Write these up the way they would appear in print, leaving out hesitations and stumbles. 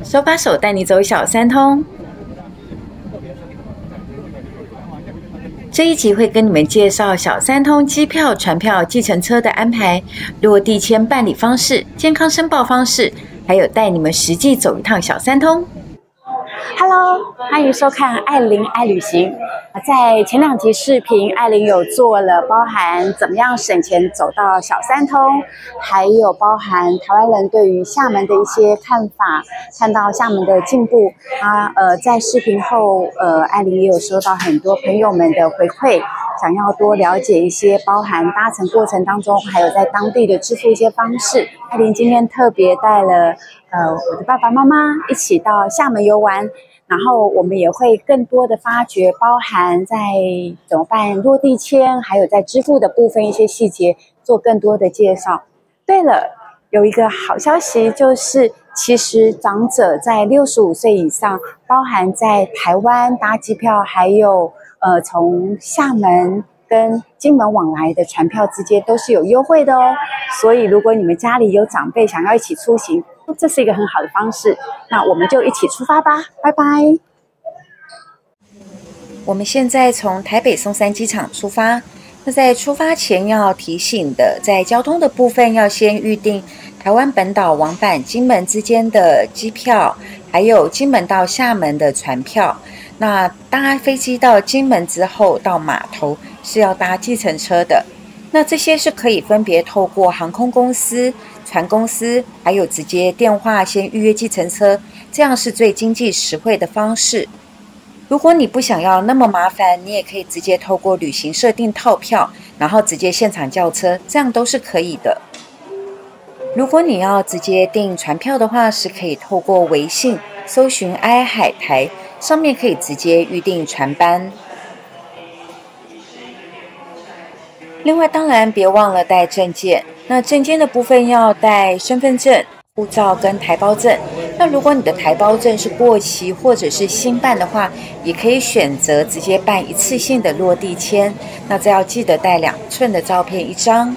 手把手带你走小三通。这一集会跟你们介绍小三通机票、船票、计程车的安排、落地签办理方式、健康申报方式，还有带你们实际走一趟小三通。Hello， 欢迎收看艾琳爱旅行。在前2集视频，艾琳有做了包含怎么样省钱走到小三通，还有包含台湾人对于厦门的一些看法，看到厦门的进步。在视频后，艾琳也有收到很多朋友们的回馈，想要多了解一些包含搭乘过程当中，还有在当地的支付一些方式。艾琳今天特别带了我的爸爸妈妈一起到厦门游玩。然后我们也会更多的发掘，包含在怎么办落地签，还有在支付的部分一些细节，做更多的介绍。对了，有一个好消息，就是其实长者在65岁以上，包含在台湾搭机票，还有从厦门跟金门往来的船票之间都是有优惠的哦。所以如果你们家里有长辈想要一起出行，这是一个很好的方式，那我们就一起出发吧，拜拜。我们现在从台北松山机场出发，那在出发前要提醒的，在交通的部分要先预定台湾本岛往返金门之间的机票，还有金门到厦门的船票。那搭飞机到金门之后，到码头是要搭计程车的。那这些是可以分别透过航空公司、船公司，还有直接电话先预约计程车，这样是最经济实惠的方式。如果你不想要那么麻烦，你也可以直接透过旅行社订套票，然后直接现场叫车，这样都是可以的。如果你要直接订船票的话，是可以透过微信搜寻爱海台，上面可以直接预订船班。另外，当然别忘了带证件。那证件的部分要带身份证、护照跟台胞证。那如果你的台胞证是过期或者是新办的话，也可以选择直接办一次性的落地签。那这要记得带2寸的照片1张。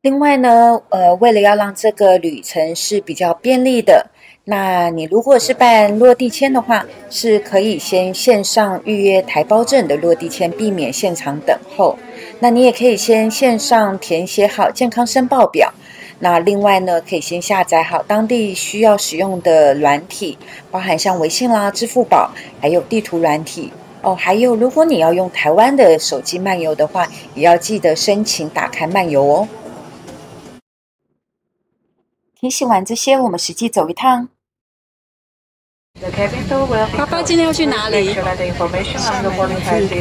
另外呢，为了要让这个旅程是比较便利的，那你如果是办落地签的话，是可以先线上预约台胞证的落地签，避免现场等候。那你也可以先线上填写好健康申报表。那另外呢，可以先下载好当地需要使用的软体，包含像微信啦、支付宝，还有地图软体哦。还有，如果你要用台湾的手机漫游的话，也要记得申请打开漫游哦。提醒完这些，我们实际走一趟。爸爸今天要去哪里？去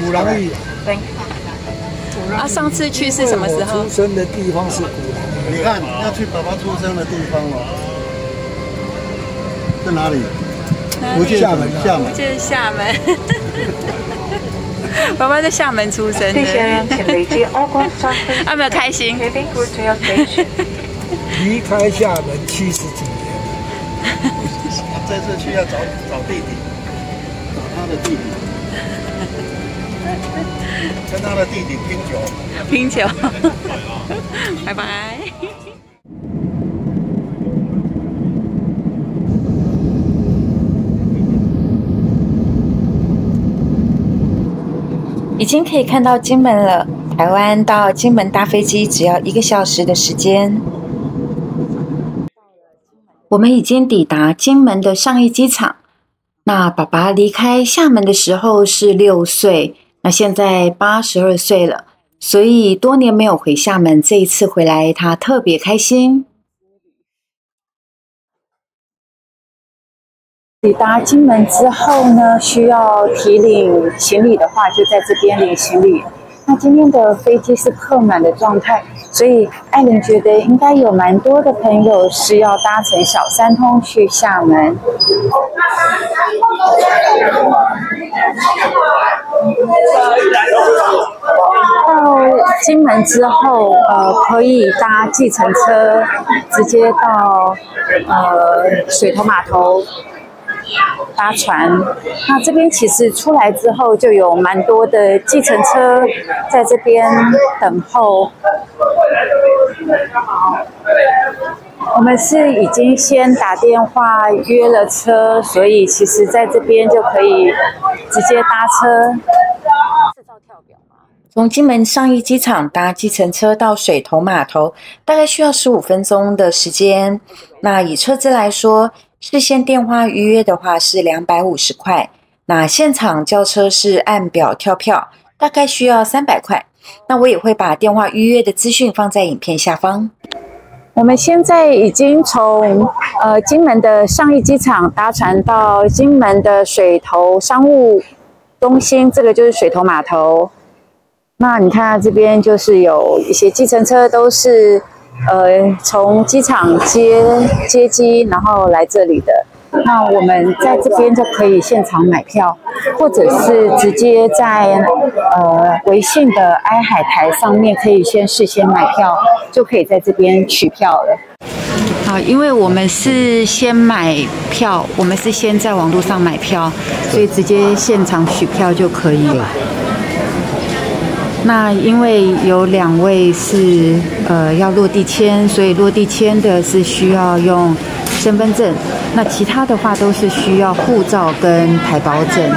鼓浪屿。上次去是什么时候？出生的地方是鼓浪屿。你看，要去爸爸出生的地方哦。在哪里？厦门。就是厦门。爸爸在厦门出生的。有没有开心？离开厦门70几年。这次去要找弟弟，找他的弟弟，跟他的弟弟拼酒。拜拜。已经可以看到金门了。台湾到金门搭飞机只要1个小时的时间。我们已经抵达金门的上义机场。那爸爸离开厦门的时候是6岁，那现在82岁了，所以多年没有回厦门，这一次回来他特别开心。抵达金门之后呢，需要提领行李的话，就在这边领行李。那今天的飞机是客满的状态，所以艾琳觉得应该有蛮多的朋友是要搭乘小三通去厦门。到金门之后，可以搭计程车直接到水头码头搭船。那这边其实出来之后就有蛮多的计程车在这边等候。我们是已经先打电话约了车，所以其实在这边就可以直接搭车。从金门上义机场搭计程车到水头码头，大概需要15分钟的时间。那以车资来说，事先电话预约的话是250块，那现场叫车是按表跳票，大概需要300块。那我也会把电话预约的资讯放在影片下方。我们现在已经从金门的上义机场搭船到金门的水头商务中心，这个就是水头码头。那你看这边就是有一些计程车，都是从机场接机，然后来这里的。那我们在这边就可以现场买票，或者是直接在微信的爱海台上面可以事先买票，就可以在这边取票了。好，因为我们是先买票，我们是先在网络上买票，所以直接现场取票就可以了。那因为有2位是要落地签，所以落地签的是需要用身份证，那其他的话都是需要护照跟台胞证。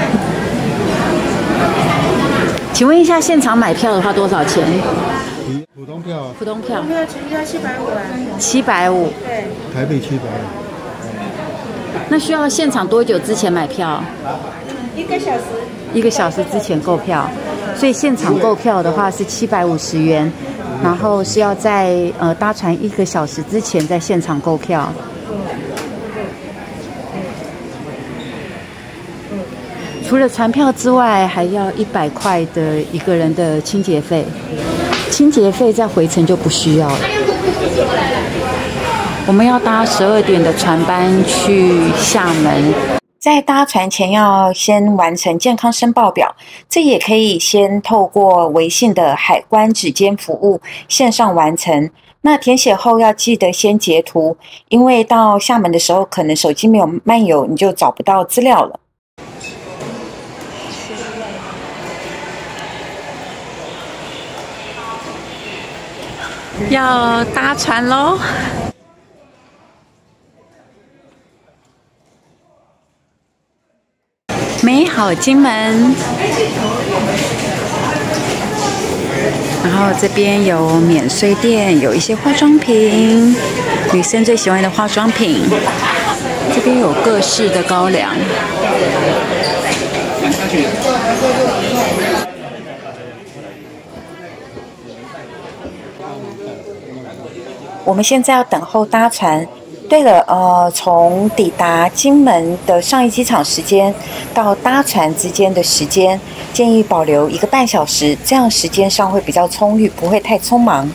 请问一下，现场买票的话多少钱？普通票啊，普通票全票750啊。750。对。台北750。那需要现场多久之前买票1个小时。1个小时之前购票，所以现场购票的话是750元，然后是要在搭船1个小时之前在现场购票。除了船票之外，还要100块的一个人的清洁费，清洁费在回程就不需要了。我们要搭12点的船班去厦门。在搭船前要先完成健康申报表，这也可以先透过微信的海关指尖服务线上完成。那填写后要记得先截图，因为到厦门的时候可能手机没有漫游，你就找不到资料了。要搭船咯。美好金门，然后这边有免税店，有一些化妆品，女生最喜欢的化妆品。这边有各式的高粱。我们现在要等候搭船。对了，从抵达金门的上义机场时间到搭船之间的时间，建议保留1个半小时，这样时间上会比较充裕，不会太匆忙。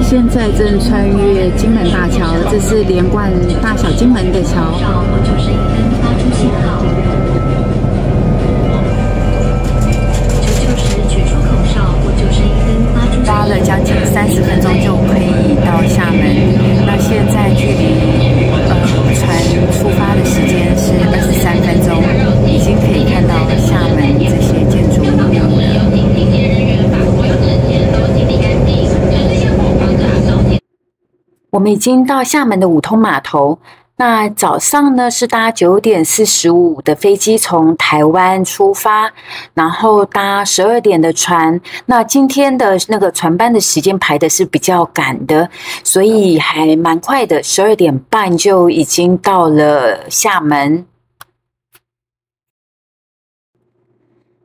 现在正穿越金门大桥，这是连贯大小金门的桥。搭了将近30分钟就可以到厦门。那现在距离船出发的时间是23分钟，已经可以看到厦门这些建筑物。我们已经到厦门的五通码头。那早上呢是搭9点45的飞机从台湾出发，然后搭12点的船。那今天的那个船班的时间排的是比较赶的，所以还蛮快的，12点半就已经到了厦门。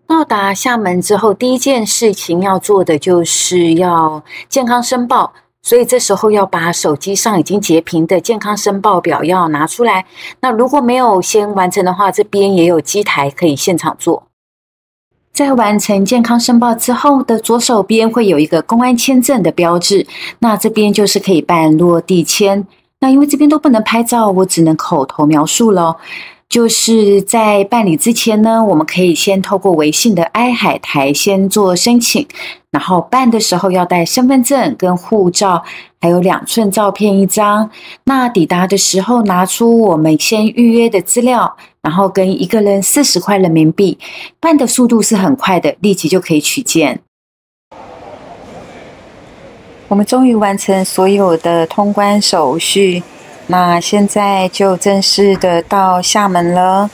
到达厦门之后，第一件事情要做的就是要健康申报。所以这时候要把手机上已经截屏的健康申报表要拿出来。那如果没有先完成的话，这边也有机台可以现场做。在完成健康申报之后的左手边会有一个公安签证的标志，那这边就是可以办落地签。那因为这边都不能拍照，我只能口头描述咯。就是在办理之前呢，我们可以先透过微信的爱海台先做申请，然后办的时候要带身份证跟护照，还有2寸照片1张。那抵达的时候拿出我们先预约的资料，然后跟一个人40块人民币，办的速度是很快的，立即就可以取件。我们终于完成所有的通关手续，那现在就正式的到厦门了。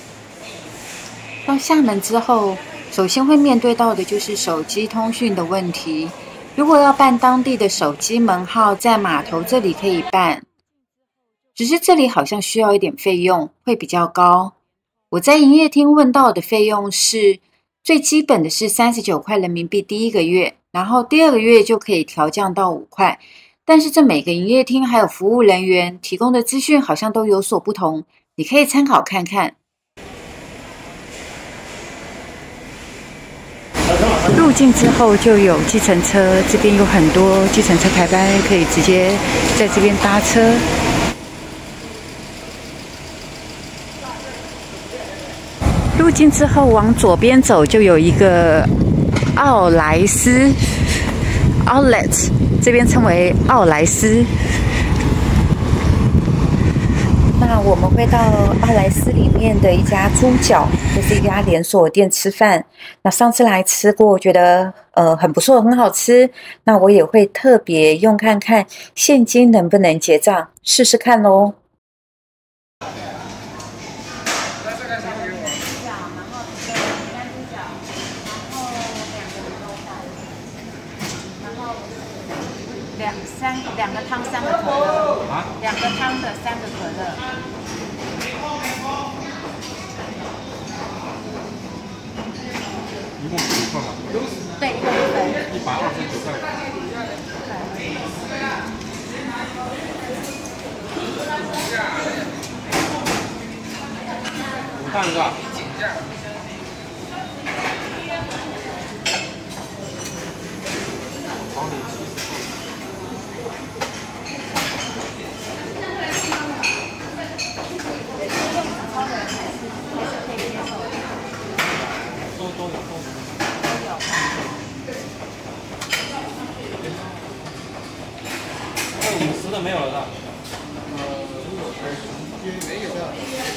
到厦门之后，首先会面对到的就是手机通讯的问题。如果要办当地的手机门号，在码头这里可以办，只是这里好像需要一点费用，会比较高。我在营业厅问到的费用是最基本的是39块人民币第1个月，然后第2个月就可以调降到5块。但是这每个营业厅还有服务人员提供的资讯好像都有所不同，你可以参考看看。入境之后就有计程车，这边有很多计程车排班，可以直接在这边搭车。入境之后往左边走就有一个奥莱斯 Outlet， 这边称为奥莱斯。那我们会到奥莱斯里面的一家猪脚，这是一家连锁店吃饭。那上次来吃过，我觉得很不错，很好吃。那我也会特别用看看现金能不能结账，试试看咯。2个汤3个可乐，2个汤的3个可乐。一共5份吗？对，一个1份。129块。5饭是吧？50的没有了。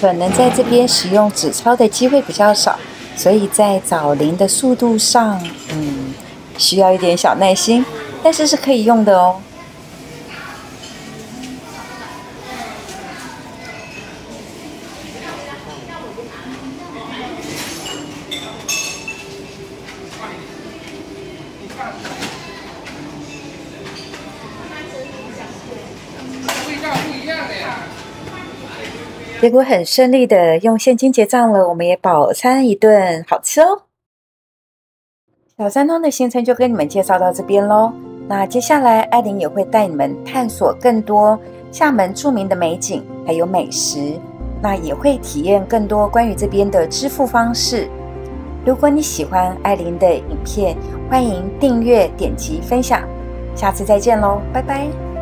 可能在这边使用纸钞的机会比较少，所以在找零的速度上，需要一点小耐心，但是是可以用的哦。结果很顺利的用现金结账了，我们也饱餐一顿，好吃哦。小三通的行程就跟你们介绍到这边咯。那接下来艾琳也会带你们探索更多厦门著名的美景还有美食，那也会体验更多关于这边的支付方式。如果你喜欢艾琳的影片，欢迎订阅、点击、分享。下次再见咯，拜拜。